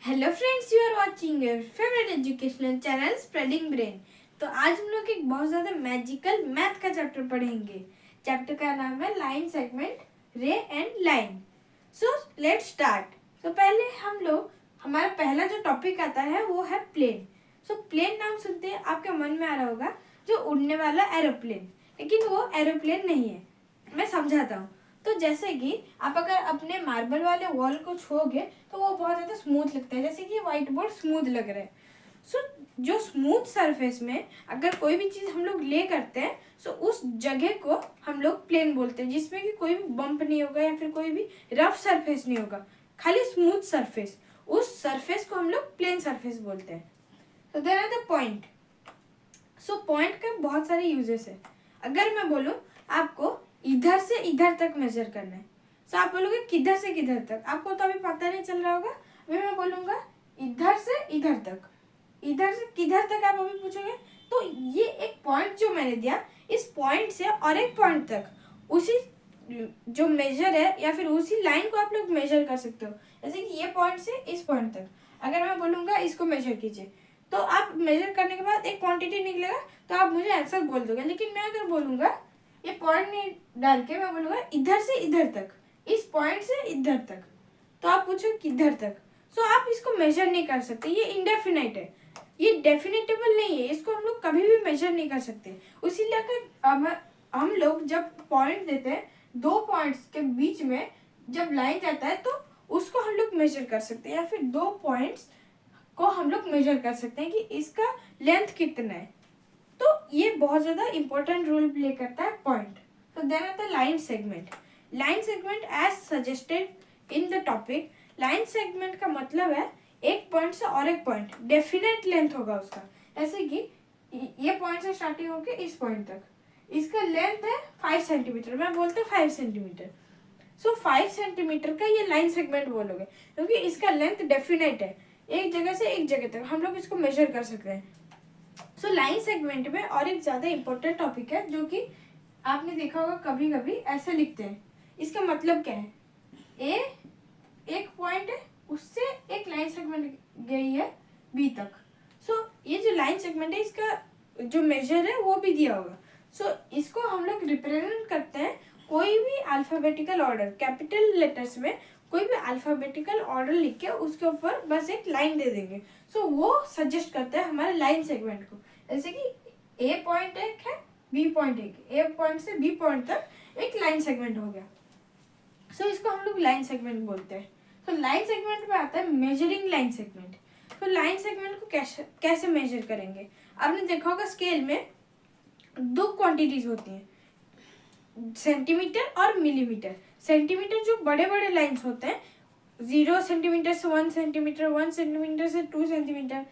Hello friends, you are watching your favourite educational channel Spreading Brain. तो आज हम लोग एक बहुत ज़्यादा मैजिकल मैथ का चैप्टर पढ़ेंगे। चैप्टर का नाम है line segment ray and line. So let's start. तो पहले हम लोग हमारा पहला जो टॉपिक आता है वो है प्लेन। सो प्लेन नाम सुनते हैं आपके मन में आ रहा होगा जो उड़ने वाला एरोप्लेन, लेकिन वो एरोप्लेन नहीं है। मैं समझाता हूँ। तो जैसे कि आप अगर अपने मार्बल वाले वॉल को छूओगे तो वो बहुत ज़्यादा स्मूथ लगता है, जैसे कि व्हाइट बोर्ड स्मूथ लग रहा है। सो जो स्मूथ सरफेस में अगर कोई भी चीज़ हम लोग ले करते हैं सो उस जगह को हम लोग प्लेन बोलते हैं, जिसमें कि कोई भी बम्प नहीं होगा या फिर कोई भी रफ सरफेस नहीं होगा, खाली स्मूथ सरफेस। उस सरफेस को हम लोग प्लेन सरफेस बोलते हैं। तो there are the point. So point के बहुत सारे यूजेस है। अगर मैं बोलूँ आपको इधर से इधर तक मेजर करना है, तो आप बोलोगे किधर से किधर तक, आपको तो अभी पता नहीं चल रहा होगा। अभी मैं बोलूँगा इधर से इधर तक, इधर से किधर तक आप अभी पूछोगे। तो ये एक पॉइंट जो मैंने दिया, इस पॉइंट से और एक पॉइंट तक उसी जो मेजर है या फिर उसी लाइन को आप लोग मेजर कर सकते हो। जैसे कि ये पॉइंट से इस पॉइंट तक अगर मैं बोलूँगा इसको मेजर कीजिए, तो आप मेजर करने के बाद एक क्वांटिटी निकलेगा, तो आप मुझे आंसर बोल दोगे। लेकिन मैं अगर बोलूँगा ये पॉइंट नहीं डाल के मैं बोलूँगा इधर से इधर तक, इस पॉइंट से इधर तक, तो आप पूछो किधर तक। सो आप इसको मेजर नहीं कर सकते, ये इनडेफिनाइट है, ये डेफिनेटेबल नहीं है, इसको हम लोग कभी भी मेजर नहीं कर सकते। इसीलिए अगर हम लोग जब पॉइंट देते हैं, दो पॉइंट्स के बीच में जब लाइन जाता है तो उसको हम लोग मेजर कर सकते हैं, या फिर दो पॉइंट्स को हम लोग मेजर कर सकते हैं कि इसका लेंथ कितना है। तो ये बहुत ज़्यादा इंपॉर्टेंट रोल प्ले करता है पॉइंट। तो देन आता है line segment. Line segment as suggested in the topic, line segment का मतलब है एक पॉइंट से और एक पॉइंट डेफिनेट लेंथ होगा उसका। जैसे कि ये पॉइंट से स्टार्टिंग होकर इस पॉइंट तक, इसका लेंथ है 5 सेंटीमीटर, मैं बोलते 5 सेंटीमीटर। सो 5 सेंटीमीटर का ये लाइन सेगमेंट बोलोगे, क्योंकि इसका लेंथ डेफिनेट है, एक जगह से एक जगह तक हम लोग इसको मेजर कर सकते हैं। सो लाइन सेगमेंट में और एक ज़्यादा इंपॉर्टेंट टॉपिक है जो कि आपने देखा होगा, कभी कभी ऐसे लिखते हैं। इसका मतलब क्या है, ए एक पॉइंट है, उससे एक लाइन सेगमेंट गई है बी तक। सो ये जो लाइन सेगमेंट है इसका जो मेजर है वो भी दिया होगा। सो इसको हम लोग रिप्रेजेंट करते हैं कोई भी अल्फाबेटिकल ऑर्डर, कैपिटल लेटर्स में कोई भी अल्फाबेटिकल ऑर्डर लिख के उसके ऊपर बस एक लाइन दे देंगे। सो वो सजेस्ट करते हैं हमारे लाइन सेगमेंट को। जैसे कि ए पॉइंट एक है, बी पॉइंट एक, ए पॉइंट से बी पॉइंट तक एक लाइन सेगमेंट हो गया। सो इसको हम लोग लाइन सेगमेंट बोलते हैं। तो लाइन सेगमेंट में आता है मेजरिंग लाइन सेगमेंट। तो लाइन सेगमेंट को कैसे मेजर करेंगे, आपने देखा होगा स्केल में दो क्वांटिटीज होती हैं, सेंटीमीटर और मिलीमीटर। सेंटीमीटर जो बड़े बड़े लाइंस होते हैं, 0 सेंटीमीटर से 1 सेंटीमीटर, 1 सेंटीमीटर से 2 सेंटीमीटर,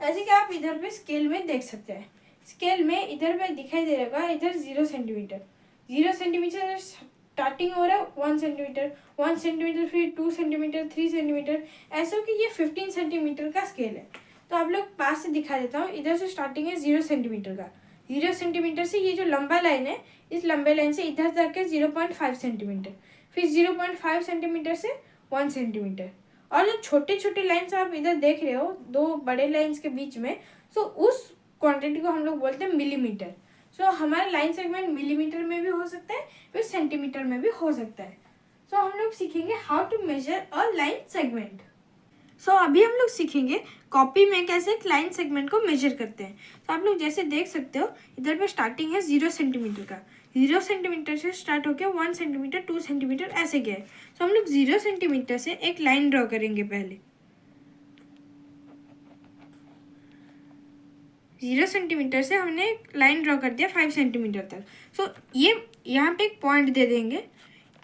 ऐसे कि आप इधर पे स्केल में देख सकते हैं। स्केल में इधर पे दिखाई दे रहेगा, इधर 0 सेंटीमीटर, 0 सेंटीमीटर स्टार्टिंग हो रहा है 1 सेंटीमीटर, 1 सेंटीमीटर, फिर 2 सेंटीमीटर, 3 सेंटीमीटर, ऐसा कि ये 15 सेंटीमीटर का स्केल है। तो आप लोग पास से दिखा देता हूँ, इधर से स्टार्टिंग है 0 सेंटीमीटर का, 0 सेंटीमीटर से ये जो लंबा लाइन है, इस लंबे लाइन से इधर तक है 0.5 सेंटीमीटर, फिर 0.5 सेंटीमीटर से 1 सेंटीमीटर। और जो छोटे छोटे लाइन्स आप इधर देख रहे हो दो बड़े लाइन्स के बीच में, सो उस क्वांटिटी को हम लोग बोलते हैं मिलीमीटर। सो हमारा लाइन सेगमेंट मिलीमीटर में भी हो सकता है, फिर सेंटीमीटर में भी हो सकता है। सो हम लोग सीखेंगे how to measure a line segment. So अभी हम लोग सीखेंगे कॉपी में कैसे एक लाइन सेगमेंट को मेजर करते हैं। तो आप लोग जैसे देख सकते हो, इधर पे स्टार्टिंग है 0 सेंटीमीटर का, 0 सेंटीमीटर से स्टार्ट होकर 1 सेंटीमीटर, 2 सेंटीमीटर ऐसे गया है। तो हम लोग 0 सेंटीमीटर से एक लाइन ड्रॉ करेंगे। पहले 0 सेंटीमीटर से हमने एक लाइन ड्रॉ कर दिया 5 सेंटीमीटर तक। सो ये यहाँ पे एक पॉइंट दे देंगे,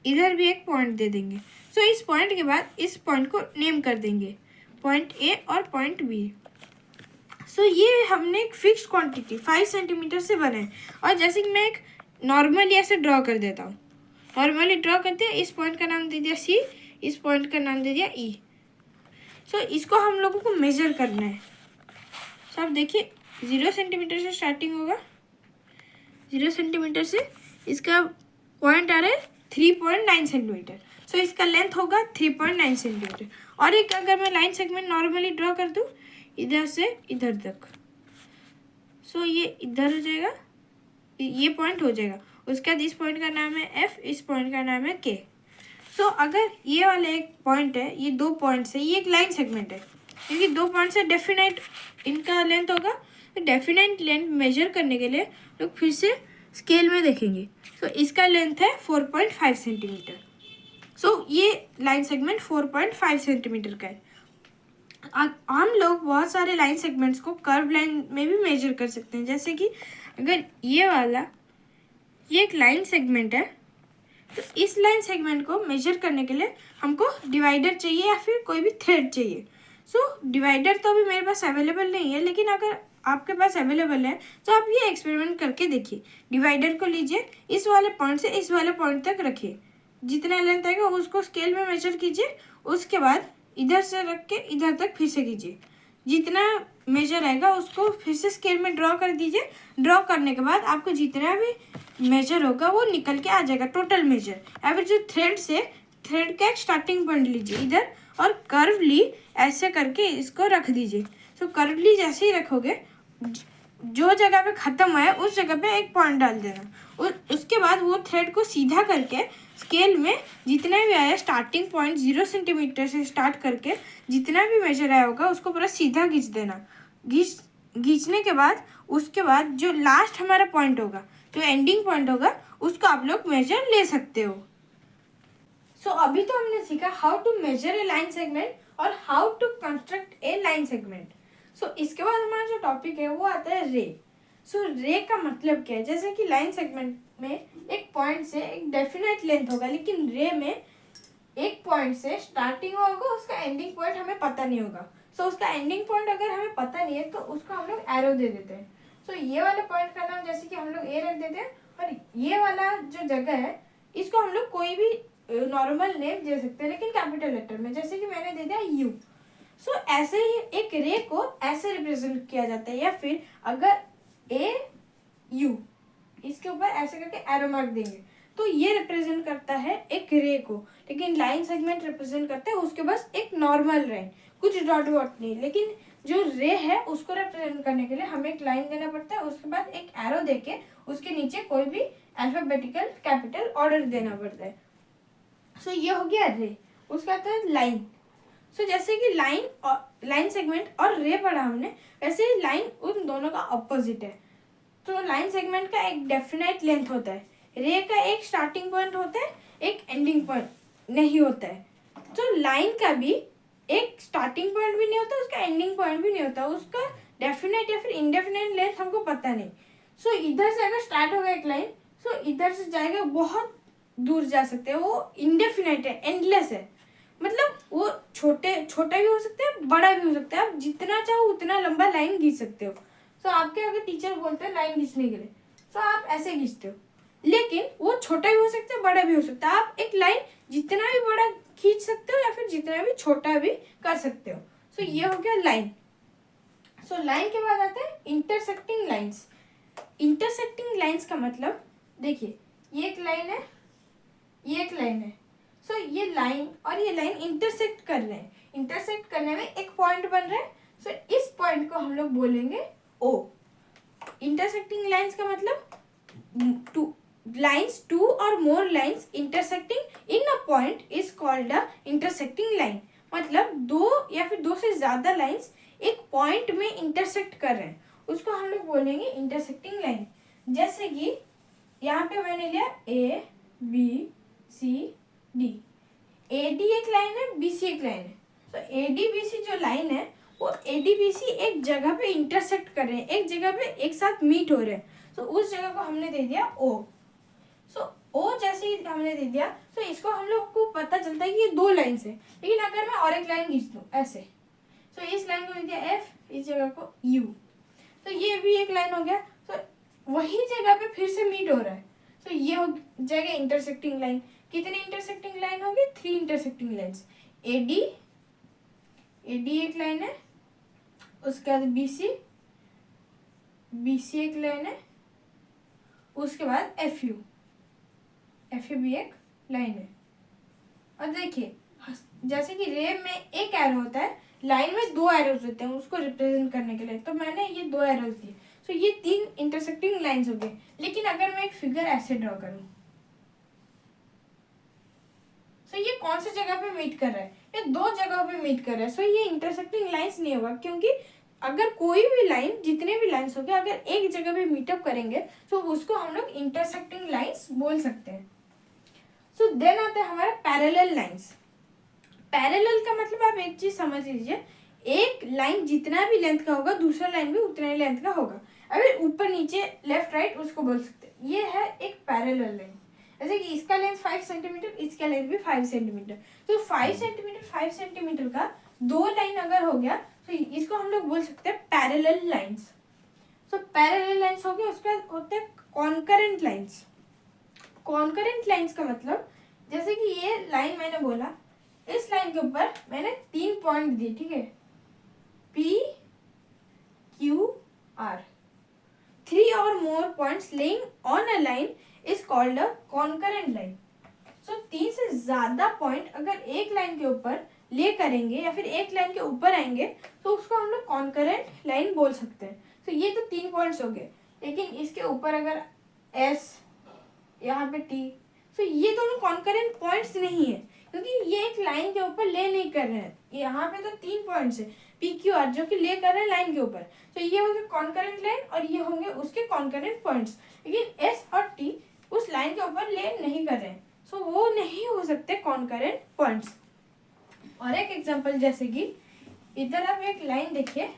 इधर भी एक पॉइंट दे देंगे। सो इस पॉइंट के बाद इस पॉइंट को नेम कर देंगे, पॉइंट ए और पॉइंट बी। सो ये हमने एक फिक्स क्वांटिटी 5 सेंटीमीटर से बनाए। और जैसे कि मैं एक नॉर्मली ऐसे ड्रॉ कर देता हूँ, नॉर्मली ड्रॉ करते हैं, इस पॉइंट का नाम दे दिया सी, इस पॉइंट का नाम दे दिया ई। सो इसको हम लोगों को मेजर करना है। सो आप देखिए 0 सेंटीमीटर से स्टार्टिंग होगा, 0 सेंटीमीटर से इसका पॉइंट आ रहा है 3.9 सेंटीमीटर। सो इसका लेंथ होगा 3.9 सेंटीमीटर। और एक अगर मैं लाइन सेगमेंट नॉर्मली ड्रॉ कर दूँ इधर से इधर तक, सो ये इधर हो जाएगा, ये पॉइंट हो जाएगा। उसके बाद इस पॉइंट का नाम है एफ, इस पॉइंट का नाम है के। सो अगर ये वाला एक पॉइंट है, ये दो पॉइंट्स है, ये एक लाइन सेगमेंट है क्योंकि दो पॉइंट्स है, डेफिनाइट इनका लेंथ होगा। तो डेफिनाइट लेंथ मेजर करने के लिए लोग फिर से स्केल में देखेंगे। सो इसका लेंथ है 4.5 सेंटीमीटर। सो ये लाइन सेगमेंट 4.5 सेंटीमीटर का है। हम लोग बहुत सारे लाइन सेगमेंट्स को कर्व लाइन में भी मेजर कर सकते हैं। जैसे कि अगर ये वाला ये एक लाइन सेगमेंट है, तो इस लाइन सेगमेंट को मेजर करने के लिए हमको डिवाइडर चाहिए या फिर कोई भी थ्रेड चाहिए। सो डिवाइडर तो अभी मेरे पास अवेलेबल नहीं है, लेकिन अगर आपके पास अवेलेबल है तो आप ये एक्सपेरिमेंट करके देखिए। डिवाइडर को लीजिए, इस वाले पॉइंट से इस वाले पॉइंट तक रखिए, जितना लेंथ आएगा उसको स्केल में मेजर कीजिए। उसके बाद इधर से रख के इधर तक फिर से कीजिए, जितना मेजर आएगा उसको फिर से स्केल में ड्रॉ कर दीजिए। ड्रॉ करने के बाद आपको जितना भी मेजर होगा वो निकल के आ जाएगा, टोटल मेजर। या फिर जो थ्रेड का एक स्टार्टिंग पॉइंट लीजिए इधर और कर्वली ऐसे करके इसको रख दीजिए। सो कर्वली जैसे ही रखोगे, जो जगह पे ख़त्म हुआ है उस जगह पे एक पॉइंट डाल देना। उसके बाद वो थ्रेड को सीधा करके स्केल में जितना भी आया, स्टार्टिंग पॉइंट 0 सेंटीमीटर से स्टार्ट करके जितना भी मेजर आया होगा उसको पूरा सीधा खींच देना। खींचने के बाद उसके बाद जो लास्ट हमारा पॉइंट होगा, जो एंडिंग पॉइंट होगा, उसको आप लोग मेजर ले सकते हो। सो अभी तो हमने सीखा how to measure a line segment और how to construct a line segment. So इसके बाद हमारा जो टॉपिक है वो आता है रे। सो रे का मतलब क्या है? जैसे कि लाइन सेगमेंट में एक पॉइंट से एक डेफिनेट लेंथ होगा, लेकिन रे में एक पॉइंट से स्टार्टिंग होगा, उसका एंडिंग पॉइंट हमें पता नहीं होगा। सो उसका एंडिंग पॉइंट अगर हमें पता नहीं है तो उसको हम लोग एरो दे देते हैं। सो ये वाले पॉइंट का नाम जैसे कि हम लोग ए रख देते हैं, और ये वाला जो जगह है इसको हम लोग कोई भी नॉर्मल नेम दे सकते हैं, लेकिन कैपिटल लेटर में, जैसे कि मैंने दे दिया यू। सो ऐसे ही एक रे को ऐसे रिप्रेजेंट किया जाता है, या फिर अगर ए यू इसके ऊपर ऐसे करके एरो मार्क देंगे तो ये रिप्रेजेंट करता है एक रे को। लेकिन लाइन सेगमेंट रिप्रेजेंट करते हैं उसके बस एक नॉर्मल लाइन, कुछ डॉट वॉट नहीं। लेकिन जो रे है उसको रिप्रेजेंट करने के लिए हमें एक लाइन देना पड़ता है, उसके बाद एक एरो देके उसके नीचे कोई भी अल्फाबेटिकल कैपिटल ऑर्डर देना पड़ता है। सो ये हो गया रे। उसका आता है लाइन। सो जैसे कि लाइन सेगमेंट और रे पढ़ा हमने, वैसे ही लाइन उन दोनों का ऑपोजिट है। तो लाइन सेगमेंट का एक डेफिनेट लेंथ होता है, रे का एक स्टार्टिंग पॉइंट होता है, एक एंडिंग पॉइंट नहीं होता है। तो लाइन का भी एक स्टार्टिंग पॉइंट भी नहीं होता, उसका एंडिंग पॉइंट भी नहीं होता, उसका डेफिनेट या फिर इनडेफिनेट लेंथ हमको पता नहीं। सो इधर से अगर स्टार्ट होगा एक लाइन, सो इधर से जाएगा, बहुत दूर जा सकते हैं, वो इनडेफिनेट है, एंडलेस है। मतलब वो छोटा भी हो सकता है, बड़ा भी हो सकता है, आप जितना चाहो उतना लंबा लाइन खींच सकते हो। सो आपके अगर टीचर बोलते हैं लाइन खींचने के लिए, तो आप ऐसे खींचते हो, लेकिन वो छोटा भी हो सकता है, बड़ा भी हो सकता है। आप एक लाइन जितना भी बड़ा खींच सकते हो या फिर जितना भी छोटा भी कर सकते हो। सो ये हो गया लाइन। सो लाइन के बाद आते हैं इंटरसेक्टिंग लाइन्स। इंटरसेक्टिंग लाइन्स का मतलब देखिए, ये एक लाइन है, ये एक लाइन है। सो ये लाइन और ये लाइन इंटरसेक्ट कर रहे हैं, इंटरसेक्ट करने में एक पॉइंट बन रहा है। सो इस पॉइंट को हम लोग बोलेंगे ओ। इंटरसेक्टिंग लाइन्स का मतलब two or more lines intersecting in a point is called a intersecting line। मतलब दो या फिर दो से ज्यादा लाइंस एक पॉइंट में इंटरसेक्ट कर रहे हैं, उसको हम लोग बोलेंगे इंटरसेक्टिंग लाइन। जैसे कि यहाँ पे मैंने लिया A B C D, A D एक लाइन है, बी सी एक लाइन है। तो ए डी बी सी जो लाइन है वो ए डी बी सी एक जगह पे इंटरसेक्ट कर रहे हैं, एक जगह पे एक साथ मीट हो रहे हैं। तो उस जगह को हमने दे दिया ओ। सो ओ जैसे ही हमने दे दिया तो इसको हम लोग को पता चलता है कि ये दो लाइन है। लेकिन अगर मैं और एक लाइन खींच दूँ ऐसे, तो इस लाइन को दे दिया एफ, इस जगह को यू, तो ये भी एक लाइन हो गया। तो वही जगह पे फिर से मीट हो रहा है, तो ये हो जाएगा इंटरसेक्टिंग लाइन। कितने इंटरसेक्टिंग लाइन होगी? 3 इंटरसेक्टिंग लाइन्स। ए डी एक लाइन है, उसके बाद बी सी एक लाइन है, उसके बाद एफ यू भी एक लाइन है। और देखिए जैसे कि रे में एक एरो होता है, लाइन में 2 एरोज होते हैं उसको रिप्रेजेंट करने के लिए, तो मैंने ये 2 एरोज दिए। तो ये 3 इंटरसेक्टिंग लाइंस हो गए। लेकिन अगर मैं एक फिगर ऐसे ड्रॉ करूं, तो ये कौन सी जगह पे मीट कर रहा है? ये 2 जगहों पे मीट कर रहा है। सो ये इंटरसेक्टिंग लाइंस नहीं होगा, क्योंकि अगर कोई भी लाइन, जितने भी लाइंस हो गए, अगर एक जगह पे मीटअप करेंगे तो उसको हम लोग इंटरसेक्टिंग लाइंस बोल सकते हैं। सो देन आता है हमारा पैरेलल लाइंस। पैरेलल का मतलब आप एक चीज समझ लीजिए, एक लाइन जितना भी लेंथ का होगा दूसरा लाइन भी उतना ही लेंथ का होगा। अगर ऊपर नीचे लेफ्ट राइट उसको बोल सकते हैं। ये है एक पैरेलल लाइन। जैसे कि इसका लेंथ 5 सेंटीमीटर, इसका लेंथ भी 5 सेंटीमीटर, तो 5 सेंटीमीटर का 2 लाइन अगर हो गया तो इसको हम लोग बोल सकते हैं पैरेलल लाइंस। तो पैरेलल लाइंस हो गया। उसके बाद होते हैं कॉन्करेंट लाइंस। कॉन्करेंट लाइंस का मतलब, जैसे कि ये लाइन मैंने बोला, इस लाइन के ऊपर मैंने 3 पॉइंट दिए, ठीक है, P Q R। 3 or more points laying on a line is called a concurrent line। सो 3 से ज्यादा पॉइंट अगर एक लाइन के ऊपर ले करेंगे या फिर एक लाइन के ऊपर आएंगे तो उसको हम लोग कॉन्करेंट लाइन बोल सकते हैं। तो ये तो 3 पॉइंट्स हो गए, लेकिन इसके ऊपर अगर S, यहाँ पे T, तो ये दोनों कॉन्करेंट पॉइंट्स नहीं है, क्योंकि ये एक लाइन के ऊपर ले नहीं कर रहे हैं। यहाँ पे तो 3 पॉइंट्स है P Q R जो कि ले कर रहे हैं लाइन के ऊपर, तो ये होंगे कॉन्करेंट लाइन और ये होंगे उसके कॉन्करेंट पॉइंट्स। लेकिन S और T उस लाइन के ऊपर ले नहीं कर रहे हैं, सो वो नहीं हो सकते कॉन्करेंट पॉइंट्स। और एक एग्जांपल, जैसे कि इधर आप एक लाइन देखिए,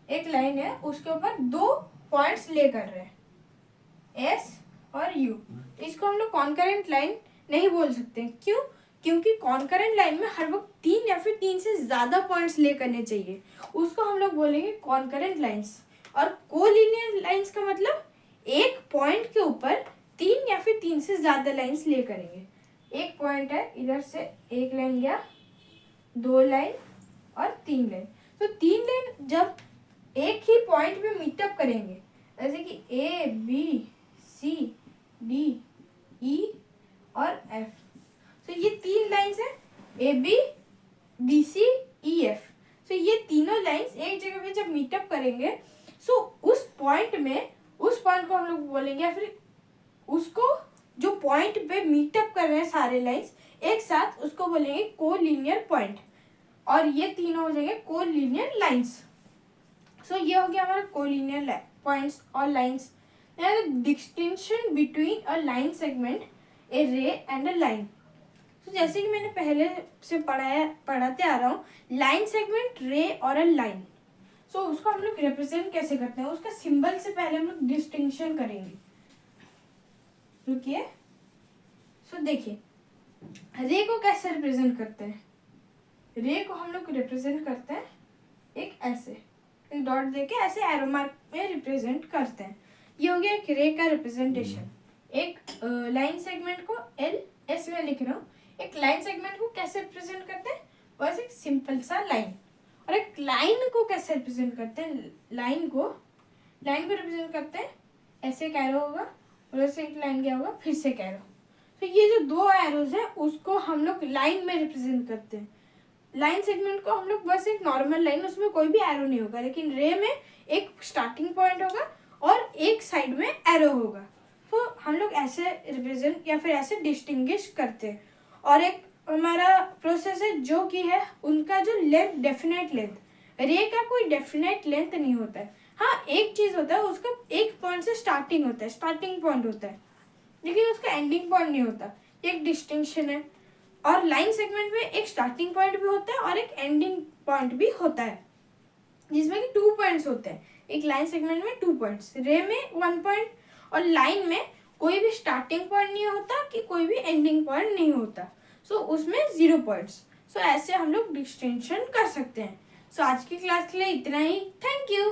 एक लाइन है उसके ऊपर 2 पॉइंट्स ले कर रहे हैं S और U। इसको हम लोग कॉन्करेंट लाइन नहीं बोल सकते। क्यों? क्योंकि कॉन्करेंट लाइन में हर वक्त 3 या फिर 3 से ज्यादा पॉइंट्स ले करने चाहिए, उसको हम लोग बोलेंगे कॉन्करेंट लाइंस। और कोलिनियर लाइंस का मतलब एक पॉइंट के ऊपर 3 या फिर 3 से ज्यादा लाइंस ले करेंगे। एक पॉइंट है, इधर से एक लाइन गया, 2 लाइन और 3 लाइन। तो 3 लाइन जब एक ही पॉइंट पे मीटअप करेंगे, जैसे कि A B C D E और F, तो ये 3 लाइंस है A B D C E F। तो ये तीनों लाइंस एक जगह पे जब मीटअप करेंगे, सो उस पॉइंट में, उस पॉइंट को हम लोग बोलेंगे, या फिर उसको जो पॉइंट पे मीटअप कर रहे हैं सारे लाइंस एक साथ, उसको बोलेंगे कोलिनियर पॉइंट। और ये तीनों हो जाएंगे कोलिनियर लाइंस। सो ये हो गया हमारा कोलिनियर पॉइंट्स और lines. Distinction between a line segment, a ray and a line. तो जैसे कि मैंने पहले से पढ़ाते आ रहा हूँ, लाइन सेगमेंट, रे और अ लाइन। सो उसको हम लोग रिप्रेजेंट कैसे करते हैं, उसका सिंबल से पहले हम लोग डिस्टिंक्शन करेंगे। रुकिए। सो देखिए, रे को कैसे रिप्रेजेंट करते हैं? रे को हम लोग रिप्रेजेंट करते हैं एक ऐसे, एक डॉट देके ऐसे एरो मार्क में रिप्रेजेंट करते हैं। ये हो गया एक रे का रिप्रेजेंटेशन। एक लाइन सेगमेंट को एल एस में लिख रहा हूँ। एक लाइन सेगमेंट को कैसे रिप्रेजेंट करते हैं? बस एक सिंपल सा लाइन। और एक लाइन को कैसे रिप्रेजेंट करते हैं? लाइन को रिप्रेजेंट करते हैं ऐसे एक एरो होगा और ऐसे एक लाइन गया होगा, फिर से एक एरो। तो ये जो 2 एरोज है उसको हम लोग लाइन में रिप्रेजेंट करते हैं। लाइन सेगमेंट को हम लोग बस एक नॉर्मल लाइन, उसमें कोई भी एरो नहीं होगा, लेकिन रे में एक स्टार्टिंग पॉइंट होगा और एक साइड में एरो होगा। तो हम लोग ऐसे रिप्रेजेंट या फिर ऐसे डिस्टिंग्विश करते हैं। और एक हमारा प्रोसेस है जो कि है उनका जो लेंथ, डेफिनेट लेंथ। रे का कोई डेफिनेट लेंथ नहीं होता है। हाँ, एक चीज होता है, उसका एक पॉइंट से स्टार्टिंग होता है, स्टार्टिंग पॉइंट होता है, लेकिन उसका एंडिंग पॉइंट नहीं होता। एक डिस्टिंक्शन है। और लाइन सेगमेंट में एक स्टार्टिंग पॉइंट भी होता है और एक एंडिंग पॉइंट भी होता है, जिसमें कि 2 पॉइंट्स होते हैं। एक लाइन सेगमेंट में 2 पॉइंट्स, रे में 1 पॉइंट, और लाइन में कोई भी स्टार्टिंग पॉइंट नहीं होता कि कोई भी एंडिंग पॉइंट नहीं होता। सो उसमें 0 पॉइंट्स। सो ऐसे हम लोग डिस्टिंक्शन कर सकते हैं। सो आज की क्लास के लिए इतना ही। Thank you.